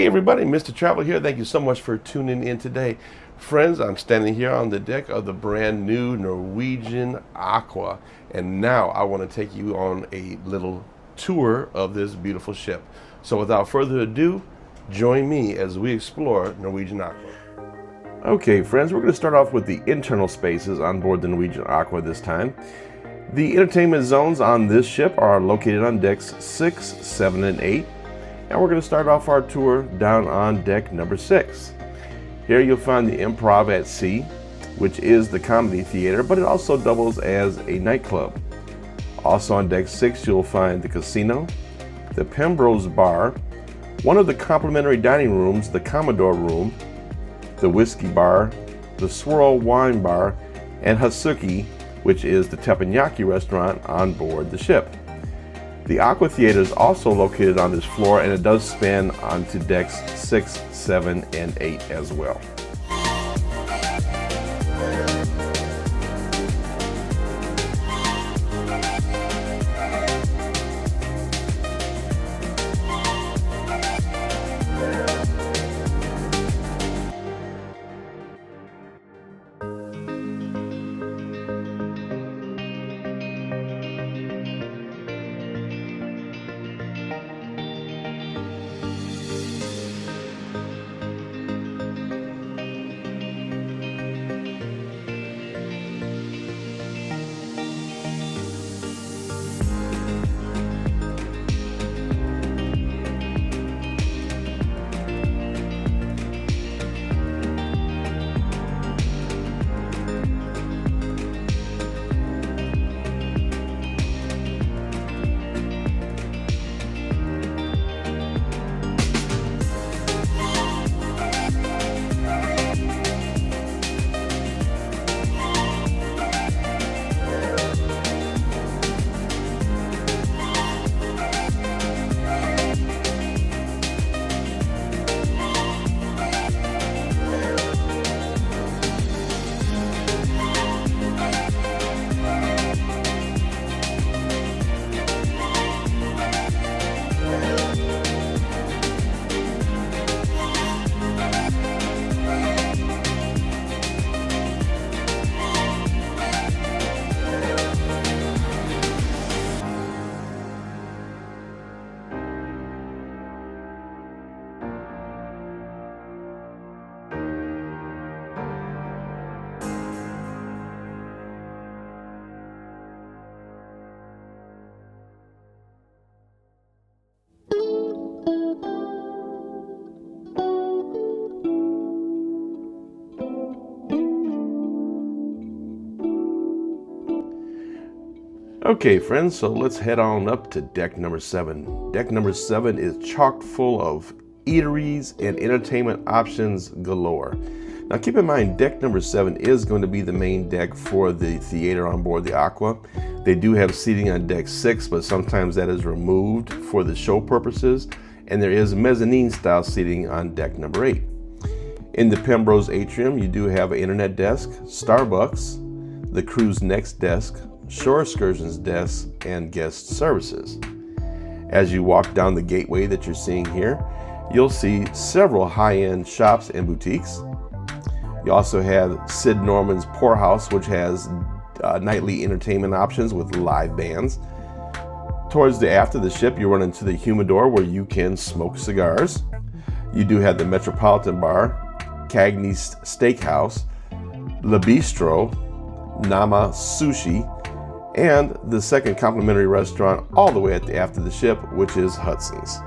Hey everybody, Mr. Travel here. Thank you so much for tuning in today. Friends, I'm standing here on the deck of the brand new Norwegian Aqua, and now I want to take you on a little tour of this beautiful ship. So without further ado, join me as we explore Norwegian Aqua. Okay friends, we're going to start off with the internal spaces on board the Norwegian Aqua this time. The entertainment zones on this ship are located on decks 6, 7, and 8. And we're going to start off our tour down on deck number 6. Here you'll find the Improv at Sea, which is the comedy theater, but it also doubles as a nightclub. Also on deck 6 you'll find the casino, the Pembroke's Bar, one of the complimentary dining rooms, the Commodore Room, the Whiskey Bar, the Swirl Wine Bar, and Hasuki, which is the teppanyaki restaurant on board the ship. The Aqua Theater is also located on this floor, and it does span onto decks 6, 7, and 8 as well. Okay friends, so let's head on up to deck number 7. Deck number 7 is chock full of eateries and entertainment options galore. Now keep in mind, deck number 7 is going to be the main deck for the theater on board the Aqua. They do have seating on deck 6, but sometimes that is removed for the show purposes, and there is mezzanine style seating on deck number 8. In the Pembroke's atrium, you do have an internet desk, Starbucks, the cruise next desk, shore excursions desk, and guest services. As you walk down the gateway that you're seeing here, you'll see several high-end shops and boutiques. You also have Sid Norman's Poorhouse, which has nightly entertainment options with live bands. Towards the aft of the ship, you run into the humidor where you can smoke cigars. You do have the Metropolitan Bar, Cagney's Steakhouse, Le Bistro, Nama Sushi, and the second complimentary restaurant all the way at the aft of the ship, which is Hudson's.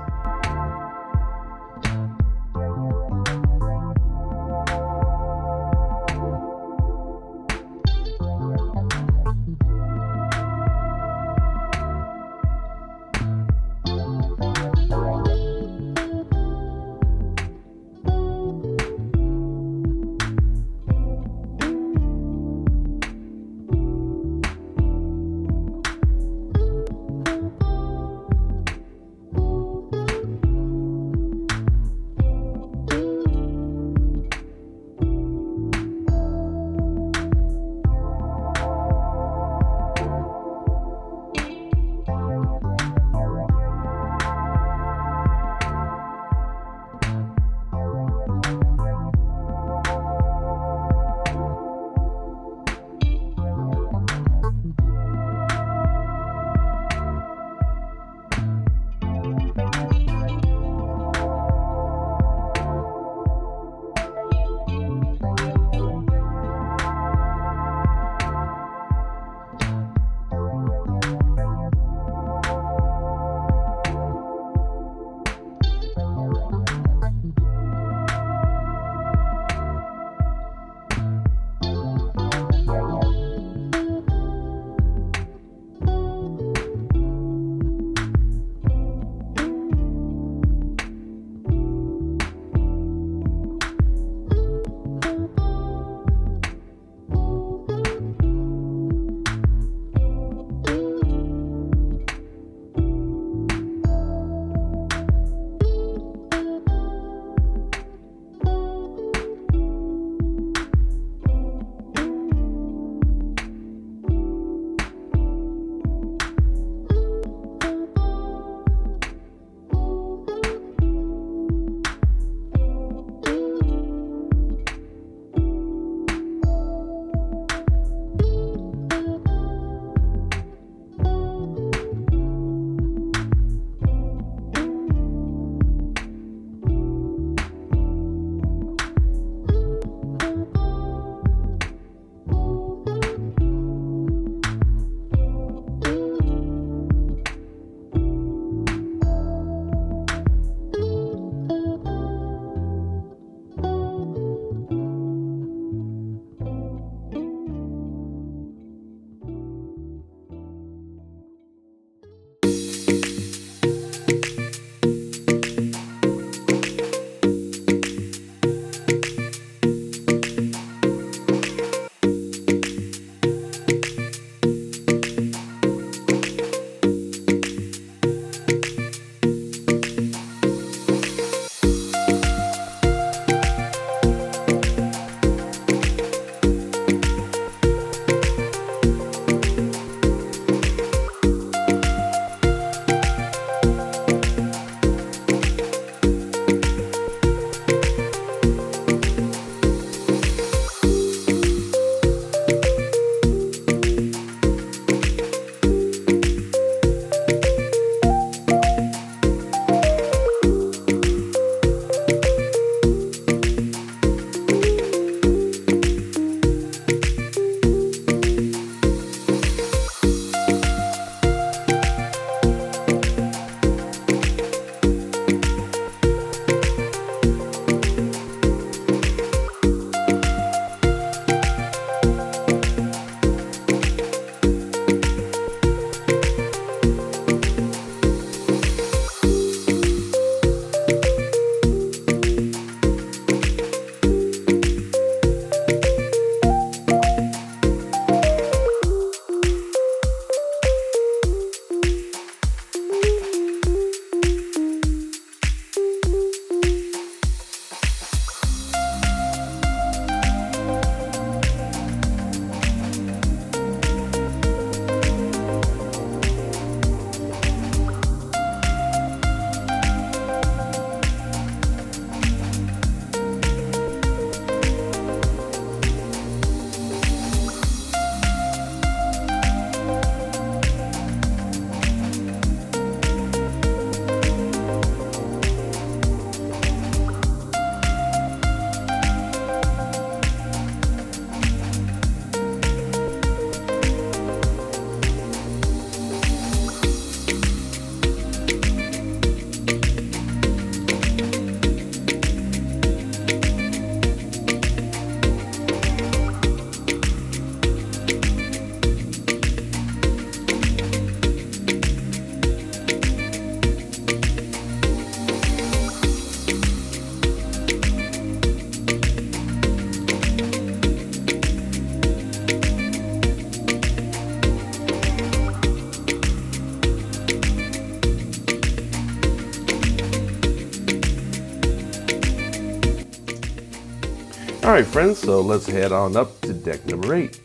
All right, friends, so let's head on up to deck number 8.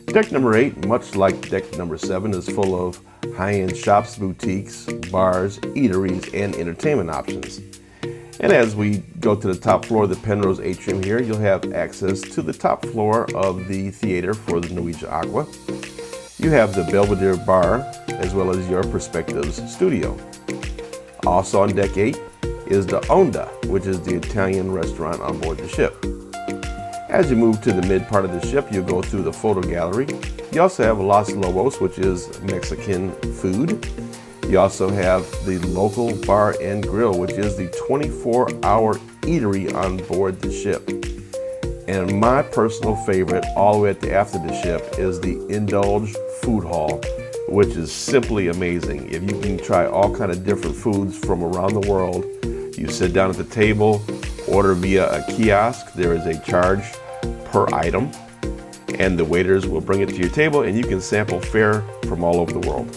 Deck number 8, much like deck number 7, is full of high-end shops, boutiques, bars, eateries, and entertainment options. And as we go to the top floor of the Penrose atrium here, you'll have access to the top floor of the theater for the Norwegian Aqua. You have the Belvedere bar, as well as your Perspectives studio. Also on deck 8 is the Onda, which is the Italian restaurant on board the ship. As you move to the mid part of the ship, you'll go through the photo gallery. You also have Los Lobos, which is Mexican food. You also have the local bar and grill, which is the 24-hour eatery on board the ship. And my personal favorite, all the way at the aft of the ship, is the Indulge Food Hall, which is simply amazing. If you can try all kind of different foods from around the world, you sit down at the table, order via a kiosk. There is a charge per item, and the waiters will bring it to your table, and you can sample fare from all over the world.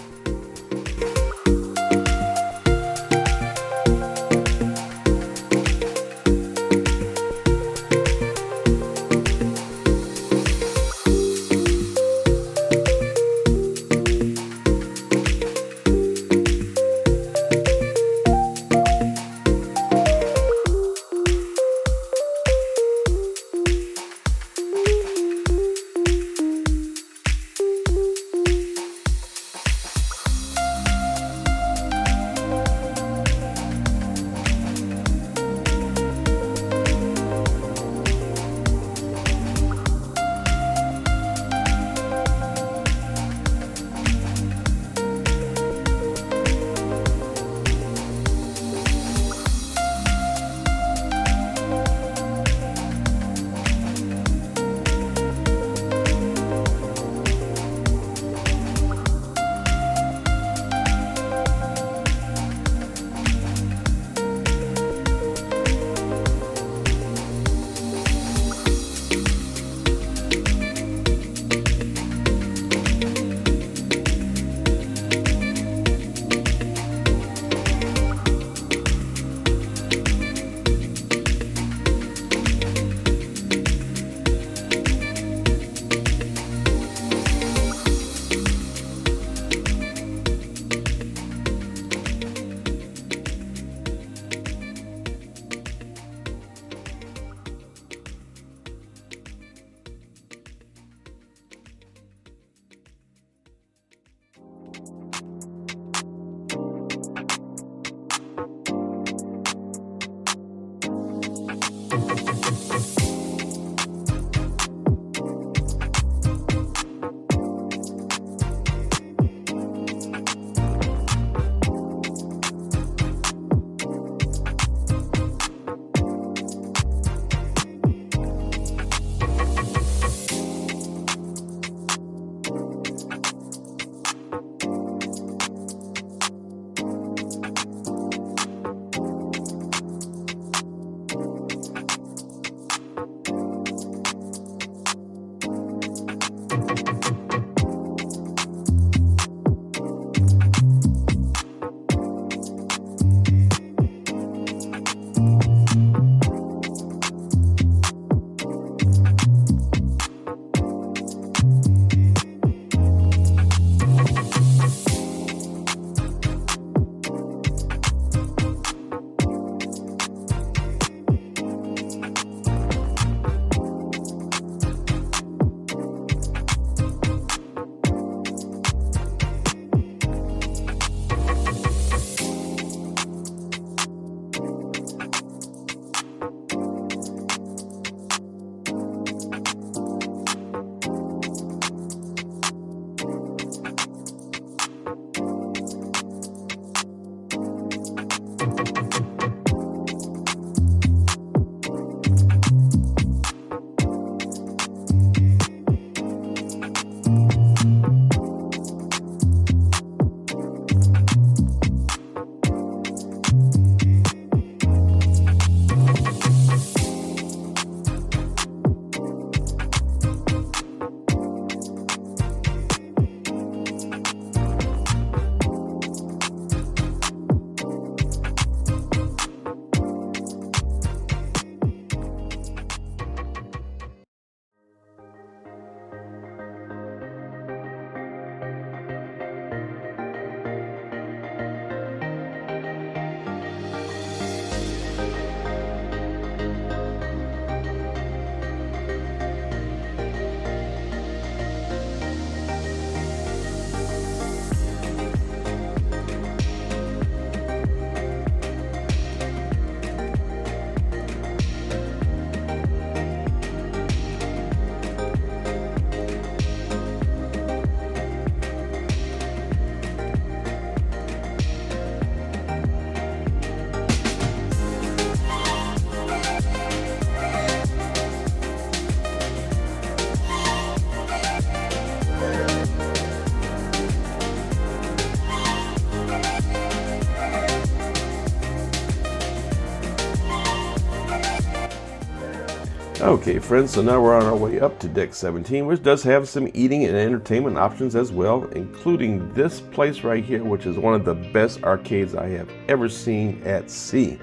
Okay friends, so now we're on our way up to deck 17, which does have some eating and entertainment options as well, including this place right here, which is one of the best arcades I have ever seen at sea.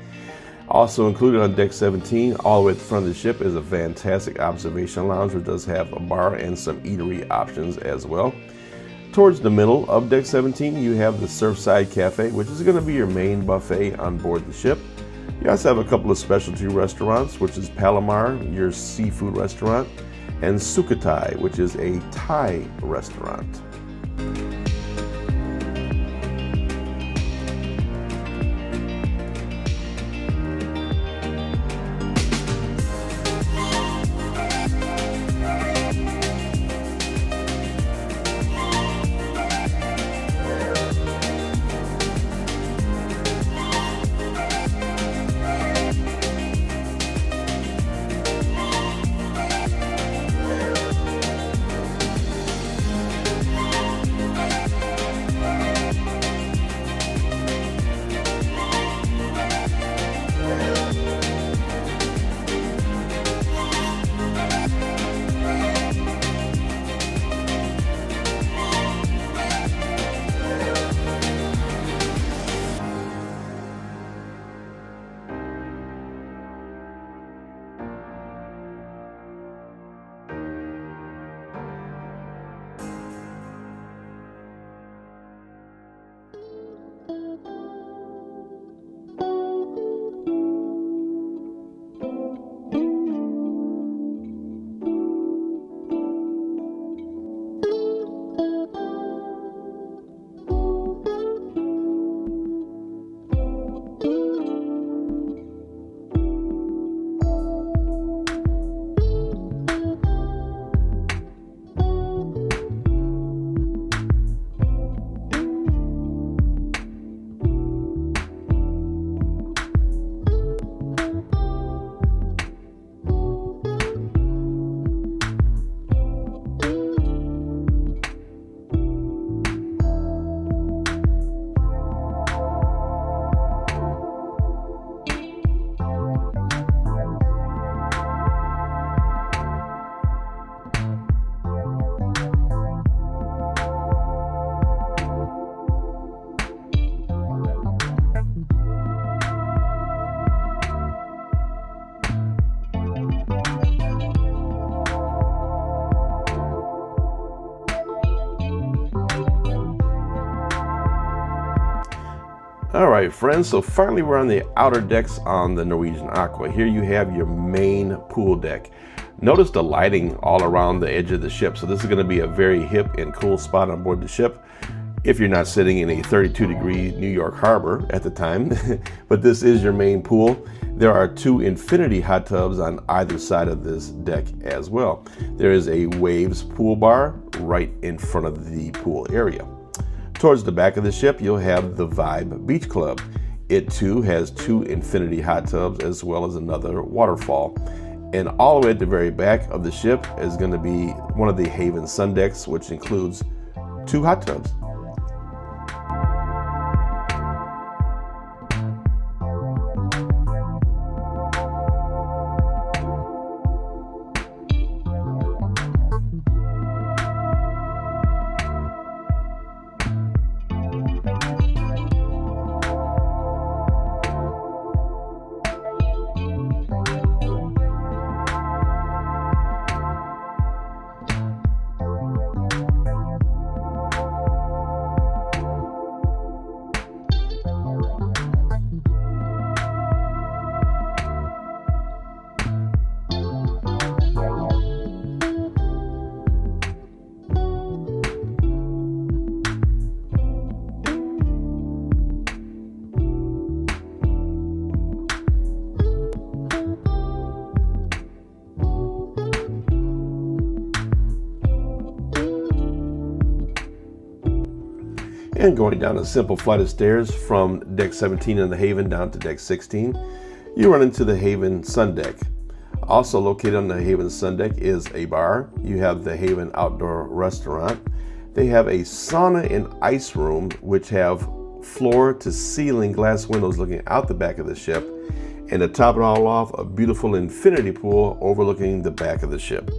Also included on deck 17, all the way at the front of the ship, is a fantastic observation lounge, which does have a bar and some eatery options as well. Towards the middle of deck 17, you have the Surfside Cafe, which is going to be your main buffet on board the ship. You also have a couple of specialty restaurants, which is Palomar, your seafood restaurant, and Sukhothai, which is a Thai restaurant. All right, friends, so finally we're on the outer decks on the Norwegian Aqua. Here you have your main pool deck. Notice the lighting all around the edge of the ship. So this is going to be a very hip and cool spot on board the ship if you're not sitting in a 32-degree New York harbor at the time. But this is your main pool. There are two infinity hot tubs on either side of this deck as well. There is a Waves pool bar right in front of the pool area. Towards the back of the ship, you'll have the Vibe Beach Club. It too has two infinity hot tubs as well as another waterfall. And all the way at the very back of the ship is going to be one of the Haven Sun decks, which includes two hot tubs. And going down a simple flight of stairs from deck 17 in the Haven down to deck 16, you run into the Haven Sun Deck. Also located on the Haven Sun Deck is a bar. You have the Haven Outdoor Restaurant. They have a sauna and ice room, which have floor to ceiling glass windows looking out the back of the ship. And to top it all off, a beautiful infinity pool overlooking the back of the ship.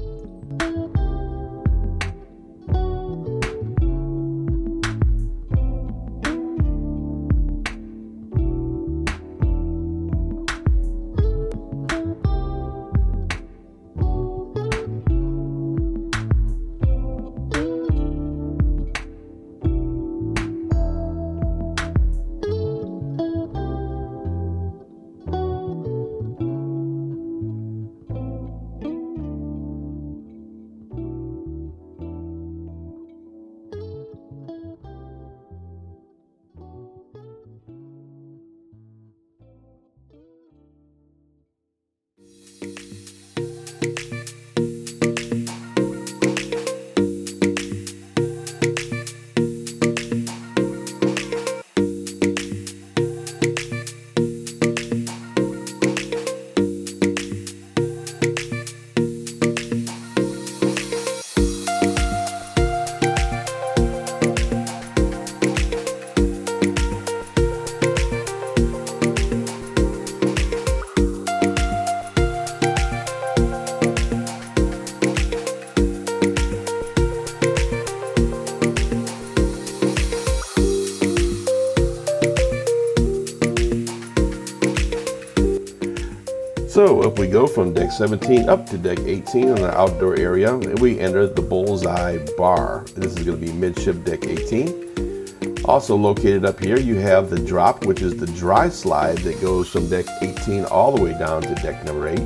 So if we go from deck 17 up to deck 18 in the outdoor area, we enter the bullseye bar. This is going to be midship deck 18. Also located up here, you have the drop, which is the dry slide that goes from deck 18 all the way down to deck number 8.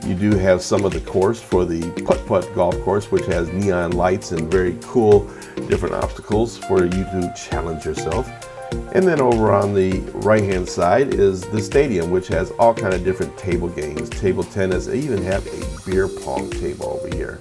You do have some of the course for the putt-putt golf course, which has neon lights and very cool different obstacles for you to challenge yourself. And then over on the right hand side is the stadium, which has all kind of different table games, table tennis. They even have a beer pong table over here.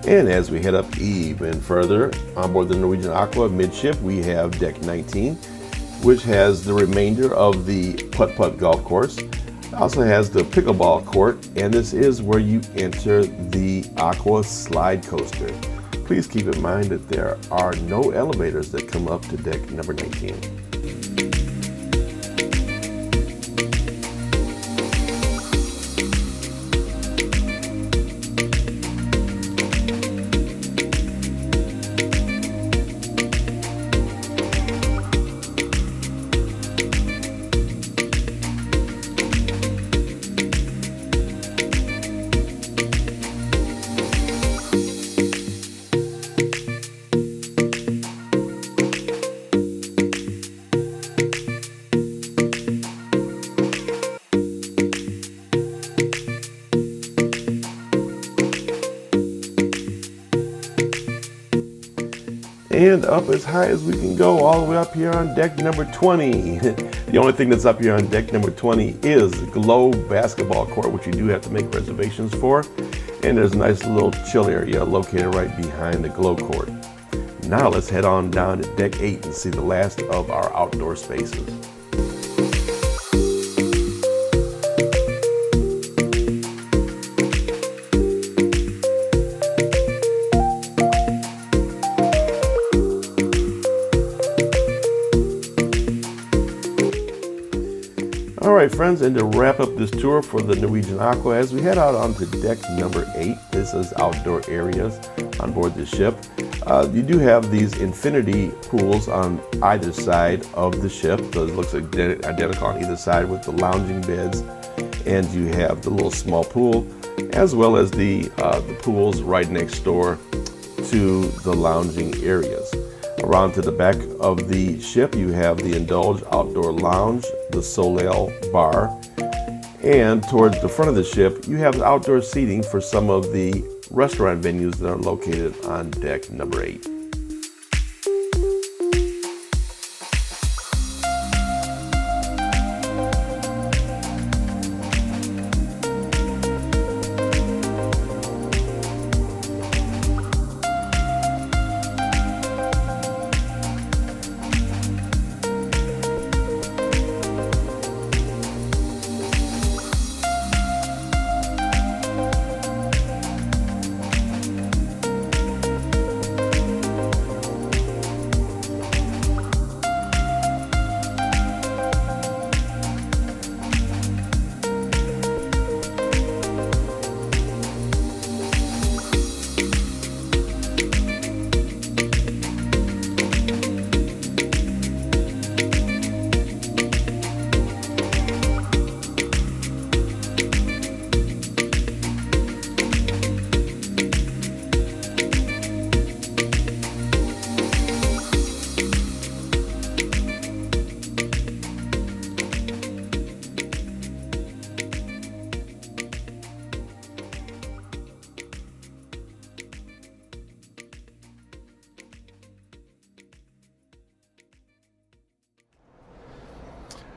And as we head up even further, on board the Norwegian Aqua midship, we have deck 19, which has the remainder of the putt-putt golf course. It also has the pickleball court, and this is where you enter the Aqua slide coaster. Please keep in mind that there are no elevators that come up to deck number 19. And up as high as we can go, all the way up here on deck number 20. The only thing that's up here on deck number 20 is the Glow basketball court, which you do have to make reservations for. And there's a nice little chill area located right behind the Glow court. Now let's head on down to deck 8 and see the last of our outdoor spaces. All right, friends, and to wrap up this tour for the Norwegian Aqua, as we head out onto deck number 8, this is outdoor areas on board the ship. You do have these infinity pools on either side of the ship. So it looks identical on either side with the lounging beds, and you have the little small pool, as well as the pools right next door to the lounging areas. Around to the back of the ship, you have the Indulge Outdoor Lounge, the Soleil Bar, and towards the front of the ship, you have outdoor seating for some of the restaurant venues that are located on deck number 8.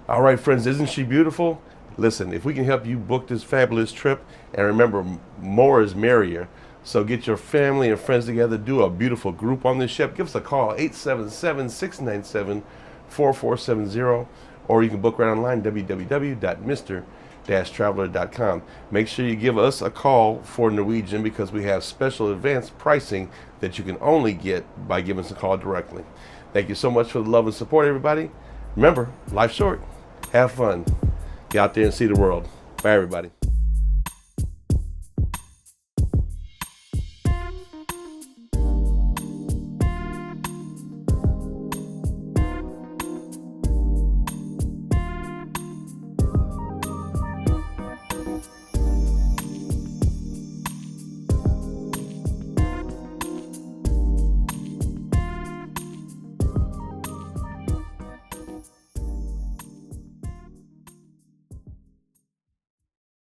All right, friends, isn't she beautiful? Listen, if we can help you book this fabulous trip, and remember, more is merrier. So get your family and friends together, do a beautiful group on this ship. Give us a call, 877-697-4470, or you can book right online, www.mr-traveler.com. Make sure you give us a call for Norwegian because we have special advanced pricing that you can only get by giving us a call directly. Thank you so much for the love and support, everybody. Remember, life's short. Have fun. Get out there and see the world. Bye, everybody.